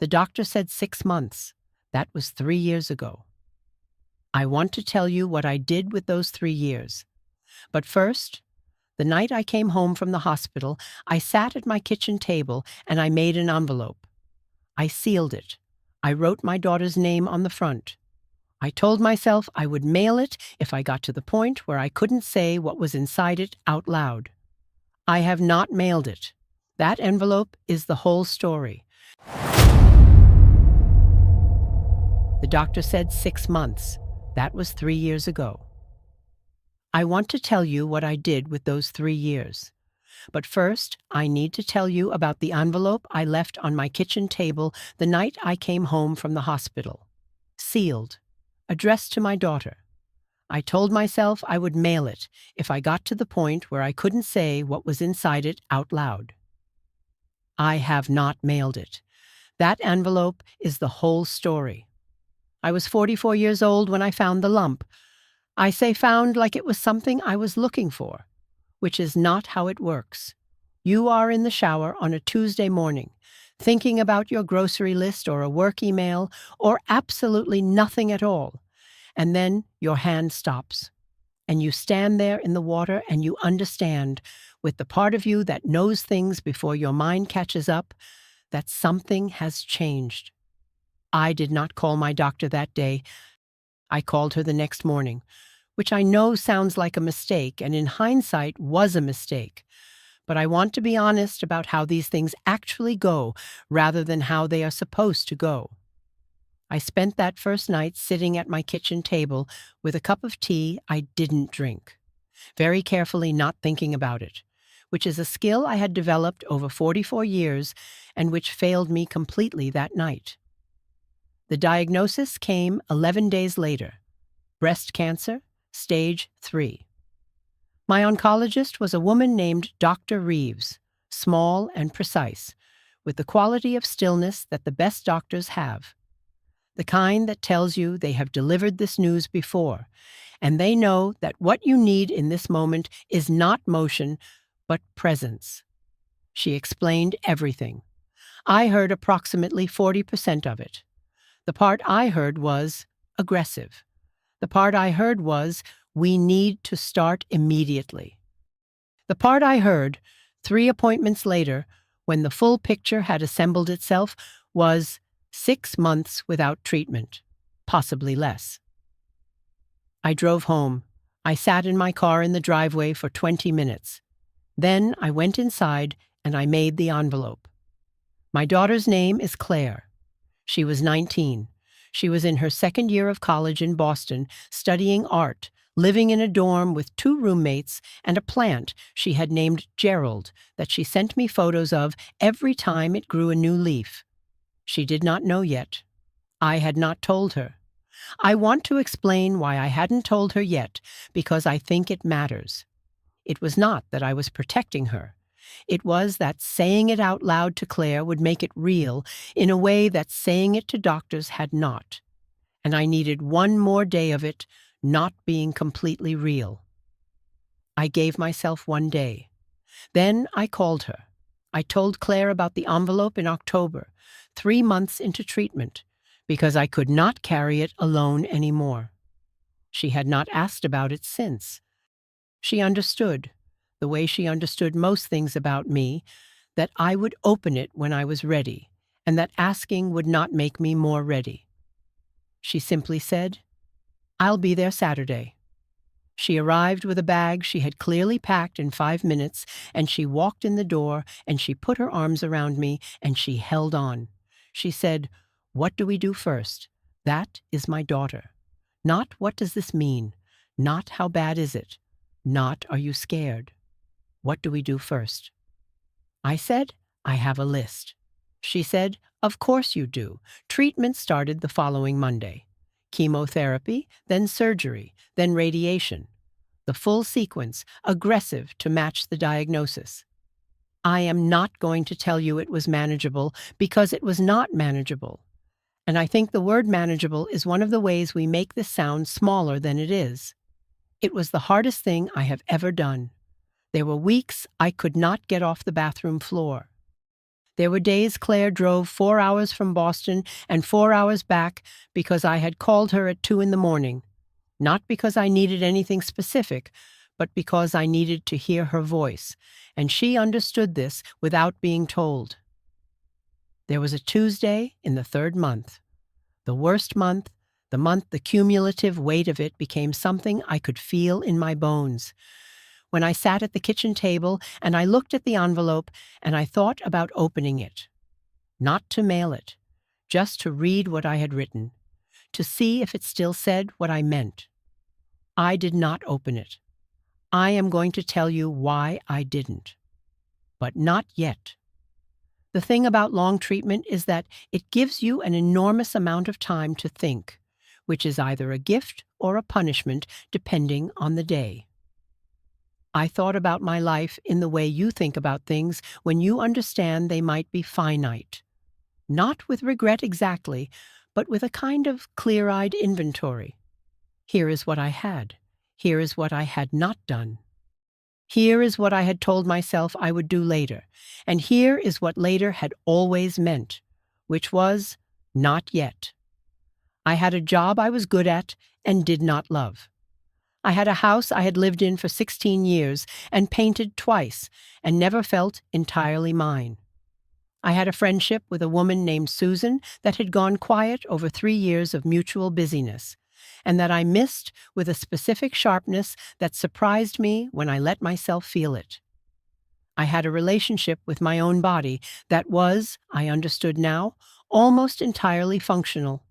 The doctor said 6 months. That was 3 years ago. I want to tell you what I did with those 3 years. But first, the night I came home from the hospital, I sat at my kitchen table and I made an envelope. I sealed it. I wrote my daughter's name on the front. I told myself I would mail it if I got to the point where I couldn't say what was inside it out loud. I have not mailed it. That envelope is the whole story. The doctor said 6 months. That was 3 years ago. I want to tell you what I did with those 3 years. But first, I need to tell you about the envelope I left on my kitchen table the night I came home from the hospital. Sealed. Addressed to my daughter. I told myself I would mail it if I got to the point where I couldn't say what was inside it out loud. I have not mailed it. That envelope is the whole story. I was 44 years old when I found the lump. I say found like it was something I was looking for, which is not how it works. You are in the shower on a Tuesday morning, thinking about your grocery list or a work email or absolutely nothing at all, and then your hand stops. And you stand there in the water and you understand, with the part of you that knows things before your mind catches up, that something has changed. I did not call my doctor that day. I called her the next morning, which I know sounds like a mistake and in hindsight was a mistake. But I want to be honest about how these things actually go rather than how they are supposed to go. I spent that first night sitting at my kitchen table with a cup of tea I didn't drink, very carefully not thinking about it, which is a skill I had developed over 44 years and which failed me completely that night. The diagnosis came 11 days later. Breast cancer, stage 3. My oncologist was a woman named Dr. Reeves, small and precise, with the quality of stillness that the best doctors have. The kind that tells you they have delivered this news before, and they know that what you need in this moment is not motion, but presence. She explained everything. I heard approximately 40% of it. The part I heard was aggressive. The part I heard was, we need to start immediately. The part I heard, 3 appointments later, when the full picture had assembled itself, was 6 months without treatment, possibly less. I drove home. I sat in my car in the driveway for 20 minutes. Then I went inside and I made the envelope. My daughter's name is Claire. She was 19. She was in her second year of college in Boston, studying art, living in a dorm with 2 roommates and a plant she had named Gerald that she sent me photos of every time it grew a new leaf. She did not know yet. I had not told her. I want to explain why I hadn't told her yet, because I think it matters. It was not that I was protecting her. It was that saying it out loud to Claire would make it real in a way that saying it to doctors had not. And I needed one more day of it not being completely real. I gave myself 1 day. Then I called her. I told Claire about the envelope in October, 3 months into treatment, because I could not carry it alone anymore. She had not asked about it since. She understood, the way she understood most things about me, that I would open it when I was ready, and that asking would not make me more ready. She simply said, "I'll be there Saturday." She arrived with a bag she had clearly packed in 5 minutes, and she walked in the door, and she put her arms around me, and she held on. She said, "What do we do first? That is my daughter. Not what does this mean? Not how bad is it? Not are you scared? What do we do first?" I said, "I have a list." She said, "Of course you do." Treatment started the following Monday. Chemotherapy, then surgery, then radiation. The full sequence, aggressive to match the diagnosis. I am not going to tell you it was manageable because it was not manageable. And I think the word manageable is one of the ways we make this sound smaller than it is. It was the hardest thing I have ever done. There were weeks I could not get off the bathroom floor. There were days Claire drove 4 hours from Boston and 4 hours back because I had called her at 2 in the morning, not because I needed anything specific, but because I needed to hear her voice, and she understood this without being told. There was a Tuesday in the 3rd month, the worst month, the month the cumulative weight of it became something I could feel in my bones. When I sat at the kitchen table and I looked at the envelope and I thought about opening it. Not to mail it, just to read what I had written, to see if it still said what I meant. I did not open it. I am going to tell you why I didn't. But not yet. The thing about long treatment is that it gives you an enormous amount of time to think, which is either a gift or a punishment depending on the day. I thought about my life in the way you think about things when you understand they might be finite. Not with regret exactly, but with a kind of clear-eyed inventory. Here is what I had. Here is what I had not done. Here is what I had told myself I would do later, and here is what later had always meant, which was not yet. I had a job I was good at and did not love. I had a house I had lived in for 16 years and painted twice and never felt entirely mine. I had a friendship with a woman named Susan that had gone quiet over 3 years of mutual busyness, and that I missed with a specific sharpness that surprised me when I let myself feel it. I had a relationship with my own body that was, I understood now, almost entirely functional.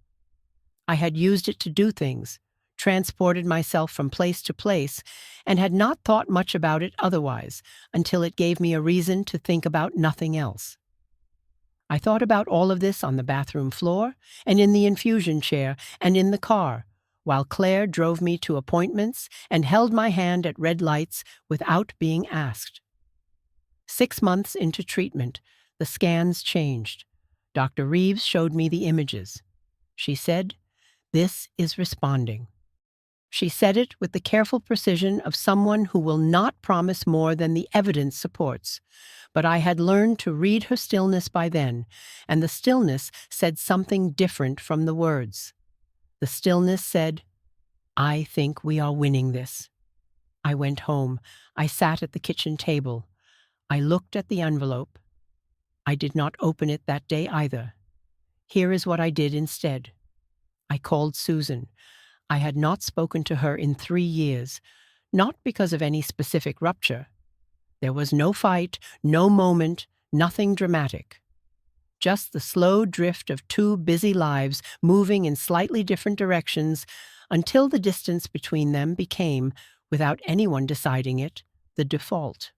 I had used it to do things, transported myself from place to place, and had not thought much about it otherwise until it gave me a reason to think about nothing else. I thought about all of this on the bathroom floor, and in the infusion chair, and in the car, while Claire drove me to appointments and held my hand at red lights without being asked. 6 months into treatment, the scans changed. Dr. Reeves showed me the images. She said, "This is responding." She said it with the careful precision of someone who will not promise more than the evidence supports. But I had learned to read her stillness by then, and the stillness said something different from the words. The stillness said, "I think we are winning this." I went home. I sat at the kitchen table. I looked at the envelope. I did not open it that day either. Here is what I did instead. I called Susan. I had not spoken to her in 3 years, not because of any specific rupture. There was no fight, no moment, nothing dramatic. Just the slow drift of 2 busy lives moving in slightly different directions until the distance between them became, without anyone deciding it, the default.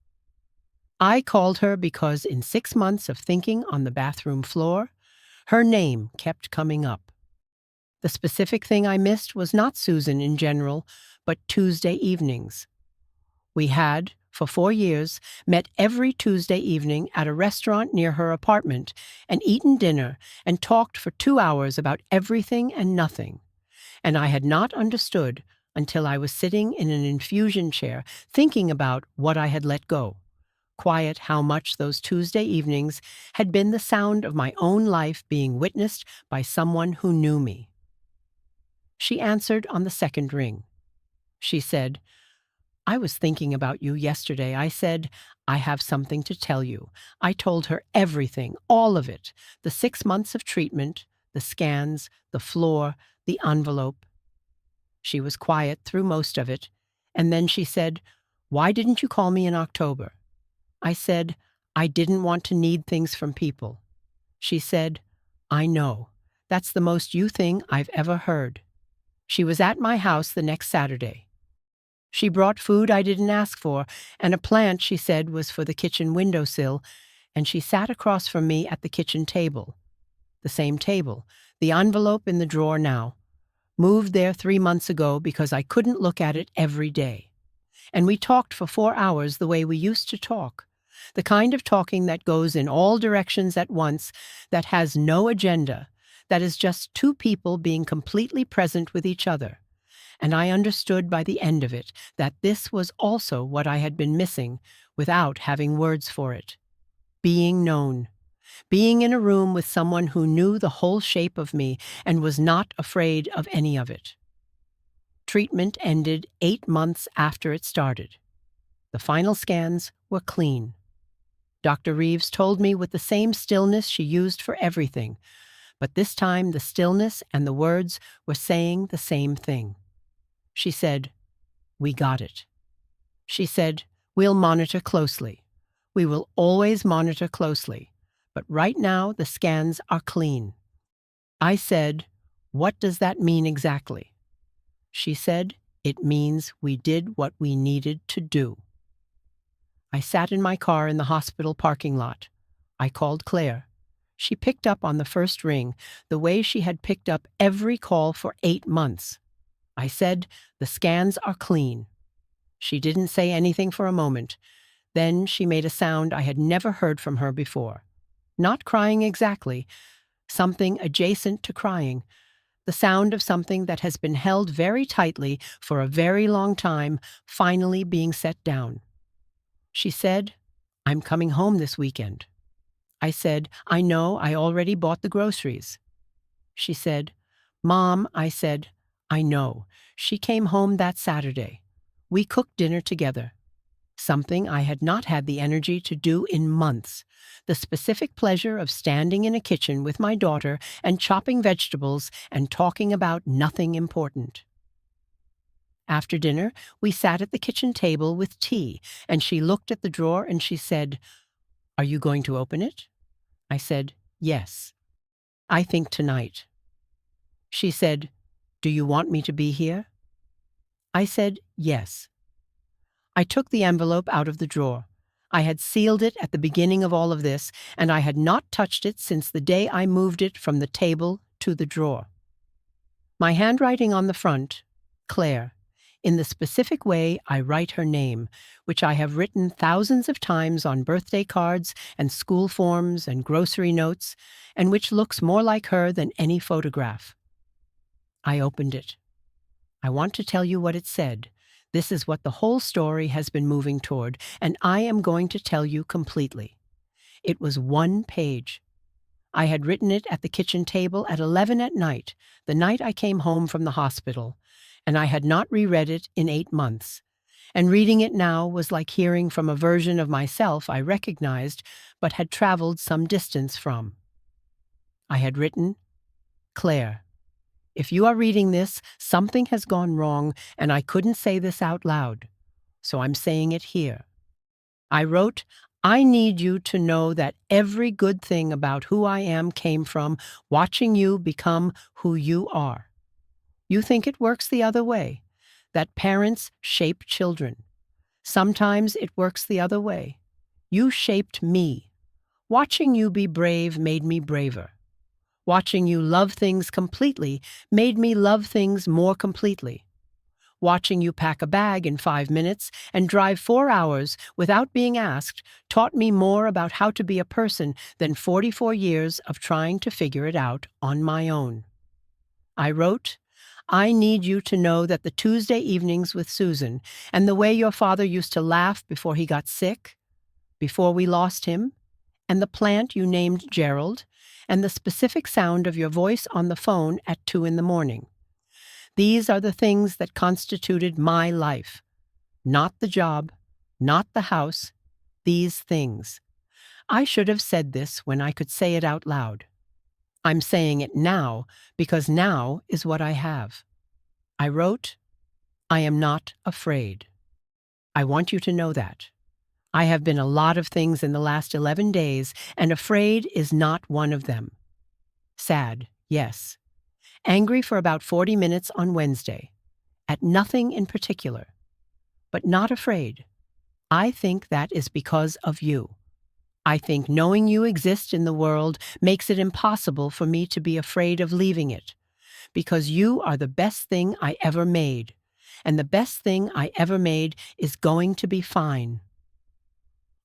I called her because in 6 months of thinking on the bathroom floor, her name kept coming up. The specific thing I missed was not Susan in general, but Tuesday evenings. We had, for 4 years, met every Tuesday evening at a restaurant near her apartment and eaten dinner and talked for 2 hours about everything and nothing. And I had not understood until I was sitting in an infusion chair thinking about what I had let go. Quiet how much those Tuesday evenings had been the sound of my own life being witnessed by someone who knew me. She answered on the second ring. She said, "I was thinking about you yesterday." I said, "I have something to tell you." I told her everything, all of it, the 6 months of treatment, the scans, the floor, the envelope. She was quiet through most of it, and then she said, "Why didn't you call me in October?" I said, "I didn't want to need things from people." She said, "I know. That's the most you thing I've ever heard." She was at my house the next Saturday. She brought food I didn't ask for, and a plant she said was for the kitchen windowsill, and she sat across from me at the kitchen table. The same table, the envelope in the drawer now. Moved there 3 months ago because I couldn't look at it every day. And we talked for 4 hours the way we used to talk. The kind of talking that goes in all directions at once, that has no agenda, that is just 2 people being completely present with each other. And I understood by the end of it that this was also what I had been missing without having words for it. Being known. Being in a room with someone who knew the whole shape of me and was not afraid of any of it. Treatment ended 8 months after it started. The final scans were clean. Dr. Reeves told me with the same stillness she used for everything, but this time the stillness and the words were saying the same thing. She said, "We got it." She said, "We'll monitor closely. We will always monitor closely, but right now the scans are clean." I said, "What does that mean exactly?" She said, "It means we did what we needed to do." I sat in my car in the hospital parking lot. I called Claire. She picked up on the first ring, the way she had picked up every call for 8 months. I said, "The scans are clean." She didn't say anything for a moment. Then she made a sound I had never heard from her before. Not crying exactly, something adjacent to crying. The sound of something that has been held very tightly for a very long time finally being set down. She said, "I'm coming home this weekend." I said, "I know, I already bought the groceries." She said, "Mom," I said, "I know. She came home that Saturday. We cooked dinner together." Something I had not had the energy to do in months. The specific pleasure of standing in a kitchen with my daughter and chopping vegetables and talking about nothing important. After dinner, we sat at the kitchen table with tea, and she looked at the drawer and she said, "Are you going to open it?" I said, "Yes. I think tonight." She said, "Do you want me to be here?" I said, "Yes." I took the envelope out of the drawer. I had sealed it at the beginning of all of this, and I had not touched it since the day I moved it from the table to the drawer. My handwriting on the front, Claire, in the specific way I write her name, which I have written thousands of times on birthday cards and school forms and grocery notes, and which looks more like her than any photograph. I opened it. I want to tell you what it said. This is what the whole story has been moving toward, and I am going to tell you completely. It was 1 page. I had written it at the kitchen table at 11 at night, the night I came home from the hospital, and I had not reread it in 8 months. And reading it now was like hearing from a version of myself I recognized but had traveled some distance from. I had written, "Claire, if you are reading this, something has gone wrong, and I couldn't say this out loud, so I'm saying it here." I wrote, "I need you to know that every good thing about who I am came from watching you become who you are. You think it works the other way, that parents shape children. Sometimes it works the other way. You shaped me. Watching you be brave made me braver. Watching you love things completely made me love things more completely. Watching you pack a bag in 5 minutes and drive 4 hours without being asked taught me more about how to be a person than 44 years of trying to figure it out on my own." I wrote, "I need you to know that the Tuesday evenings with Susan and the way your father used to laugh before he got sick, before we lost him, and the plant you named Gerald, and the specific sound of your voice on the phone at 2 in the morning. These are the things that constituted my life. Not the job, not the house, these things. I should have said this when I could say it out loud. I'm saying it now because now is what I have." I wrote, "I am not afraid. I want you to know that. I have been a lot of things in the last 11 days, and afraid is not one of them. Sad, yes. Angry for about 40 minutes on Wednesday. At nothing in particular. But not afraid. I think that is because of you. I think knowing you exist in the world makes it impossible for me to be afraid of leaving it, because you are the best thing I ever made, and the best thing I ever made is going to be fine."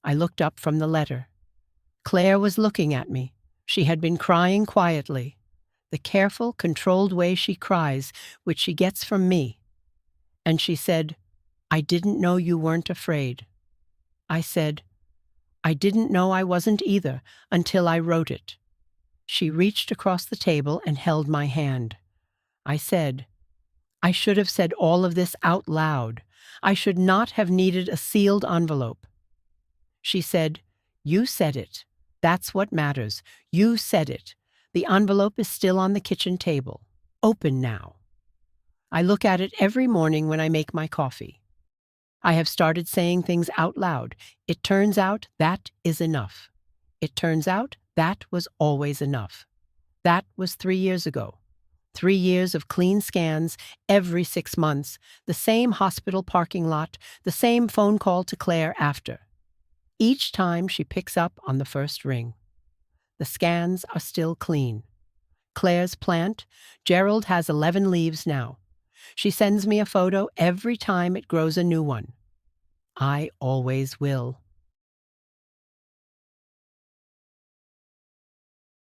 I looked up from the letter. Claire was looking at me. She had been crying quietly, the careful, controlled way she cries, which she gets from me. And she said, "I didn't know you weren't afraid." I said, I didn't know I wasn't either until I wrote it. She reached across the table and held my hand. I said, I should have said all of this out loud. I should not have needed a sealed envelope. She said, You said it. That's what matters. You said it. The envelope is still on the kitchen table. Open now. I look at it every morning when I make my coffee. I have started saying things out loud. It turns out that is enough. It turns out that was always enough. That was 3 years ago. 3 years of clean scans every 6 months, the same hospital parking lot, the same phone call to Claire after. Each time she picks up on the first ring. The scans are still clean. Claire's plant, Gerald has 11 leaves now. She sends me a photo every time it grows a new one. I always will.